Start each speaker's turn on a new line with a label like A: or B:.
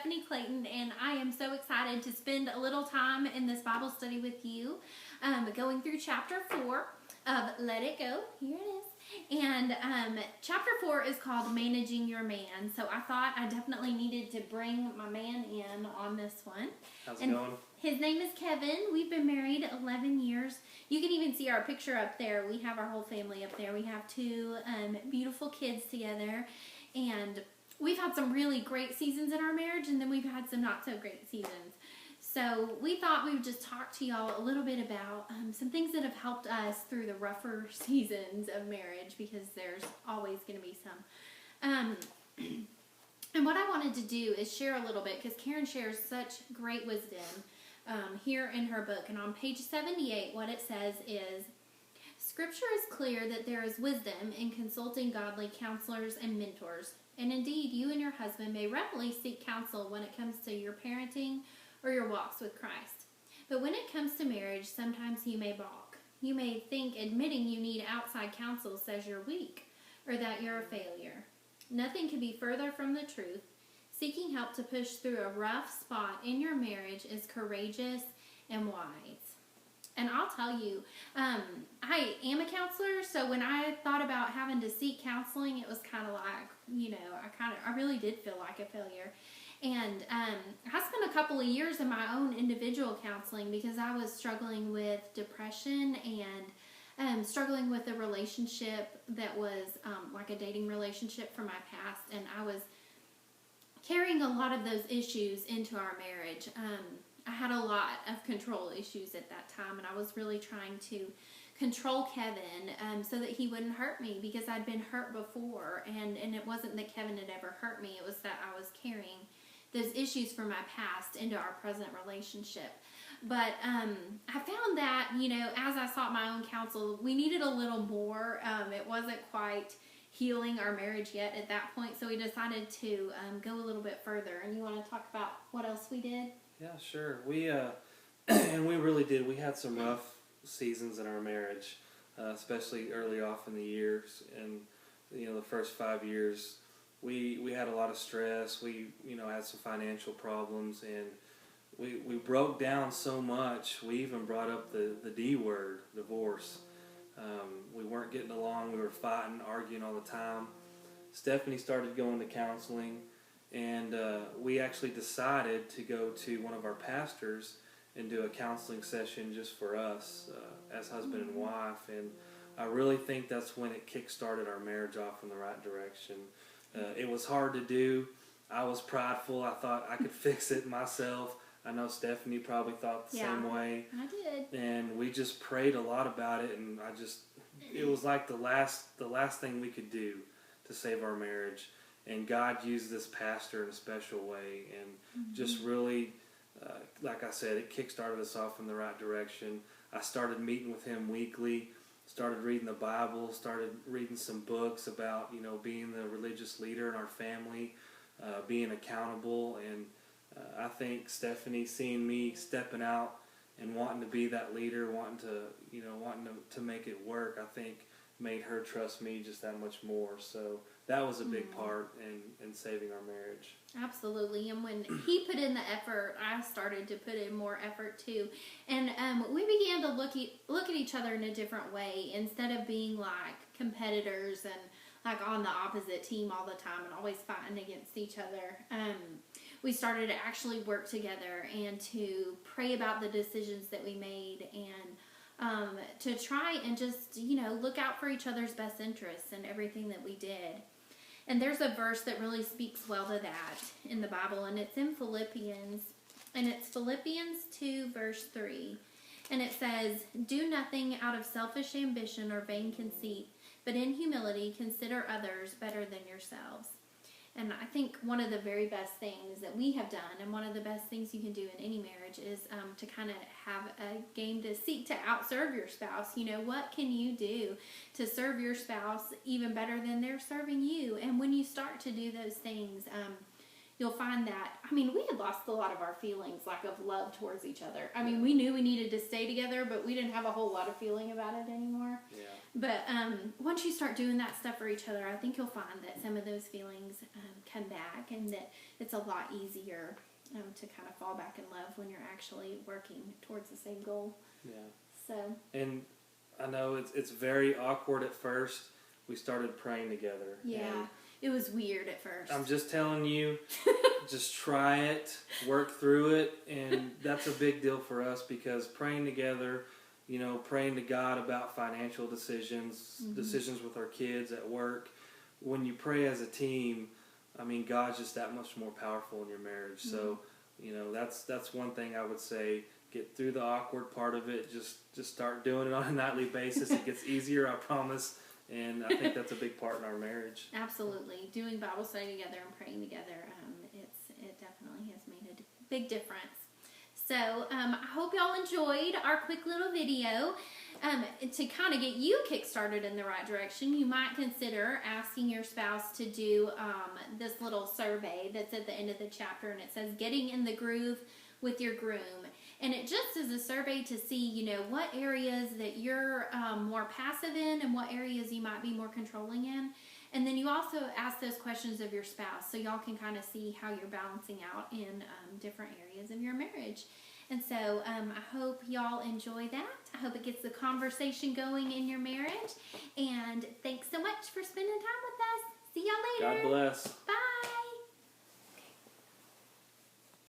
A: Stephanie Clayton, and I am so excited to spend a little time in this Bible study with you, going through chapter 4 of Let It Go. Here it is. And chapter 4 is called Managing Your Man. So I thought I definitely needed to bring my man in on this one.
B: How's it going?
A: His name is Kevin. We've been married 11 years. You can even see our picture up there. We have our whole family up there. We have two beautiful kids together. And we've had some really great seasons in our marriage, and then we've had some not so great seasons. So we thought we would just talk to y'all a little bit about some things that have helped us through the rougher seasons of marriage, because there's always going to be some. And what I wanted to do is share a little bit, because Karen shares such great wisdom here in her book. And on page 78, what it says is, Scripture is clear that there is wisdom in consulting godly counselors and mentors. And indeed, you and your husband may readily seek counsel when it comes to your parenting or your walks with Christ. But when it comes to marriage, sometimes you may balk. You may think admitting you need outside counsel says you're weak or that you're a failure. Nothing can be further from the truth. Seeking help to push through a rough spot in your marriage is courageous and wise. And I'll tell you, I am a counselor, so when I thought about having to seek counseling, it was kind of like, I really did feel like a failure. And I spent a couple of years in my own individual counseling because I was struggling with depression and struggling with a relationship that was like a dating relationship from my past, and I was carrying a lot of those issues into our marriage. I had a lot of control issues at that time, and I was really trying to control Kevin so that he wouldn't hurt me, because I'd been hurt before, and it wasn't that Kevin had ever hurt me, it was that I was carrying those issues from my past into our present relationship. But I found that, as I sought my own counsel, we needed a little more. It wasn't quite healing our marriage yet at that point, so we decided to go a little bit further. And you want to talk about what else we did?
B: Yeah, sure. We and we really did. We had some rough seasons in our marriage, especially early off in the years, and the first 5 years. We had a lot of stress. We had some financial problems, and we broke down so much. We even brought up the D word, divorce. We weren't getting along. We were fighting, arguing all the time. Stephanie started going to counseling, and we actually decided to go to one of our pastors and do a counseling session just for us as husband and wife. And I really think that's when it kick-started our marriage off in the right direction. It was hard to do. I was prideful. I thought I could fix it myself. I know Stephanie probably thought the same way.
A: I did.
B: And we just prayed a lot about it, and it was like the last thing we could do to save our marriage. And God used this pastor in a special way, and just really, like I said, it kick-started us off in the right direction. I started meeting with him weekly, started reading the Bible, started reading some books about, being the religious leader in our family, being accountable. And I think Stephanie, seeing me stepping out and wanting to be that leader, wanting to make it work, I think made her trust me just that much more. So that was a big part in saving our marriage.
A: Absolutely. And when he put in the effort, I started to put in more effort too. And we began to look at each other in a different way. Instead of being like competitors and like on the opposite team all the time and always fighting against each other, we started to actually work together and to pray about the decisions that we made, and to try and just, look out for each other's best interests in everything that we did. And there's a verse that really speaks well to that in the Bible, and it's in Philippians, and it's Philippians 2, verse 3. And it says, "Do nothing out of selfish ambition or vain conceit, but in humility consider others better than yourselves." And I think one of the very best things that we have done, and one of the best things you can do in any marriage, is to kind of have a game to seek to outserve your spouse. What can you do to serve your spouse even better than they're serving you? And when you start to do those things, you'll find that, I mean, we had lost a lot of our feelings, like of love towards each other. I mean, we knew we needed to stay together, but we didn't have a whole lot of feeling about it anymore.
B: Yeah.
A: But once you start doing that stuff for each other, I think you'll find that some of those feelings come back, and that it's a lot easier to kind of fall back in love when you're actually working towards the same goal.
B: Yeah.
A: So.
B: And I know it's very awkward at first. We started praying together.
A: Yeah.
B: And
A: it was weird at first.
B: I'm just telling you, just try it, work through it, and that's a big deal for us, because praying together, you know, praying to God about financial decisions, decisions with our kids at work. When you pray as a team, I mean, God's just that much more powerful in your marriage. So, you know, that's one thing I would say. Get through the awkward part of it. Just start doing it on a nightly basis. It gets easier, I promise. And I think that's a big part in our marriage.
A: Absolutely. Doing Bible study together and praying together, it definitely has made a big difference. So I hope y'all enjoyed our quick little video. To kind of get you kick-started in the right direction, you might consider asking your spouse to do this little survey that's at the end of the chapter, and it says, Getting in the Groove with Your Groom. And it just is a survey to see, you know, what areas that you're more passive in and what areas you might be more controlling in. And then you also ask those questions of your spouse, so y'all can kind of see how you're balancing out in different areas of your marriage. And so I hope y'all enjoy that. I hope it gets the conversation going in your marriage. And thanks so much for spending time with us. See y'all later.
B: God bless.
A: Bye.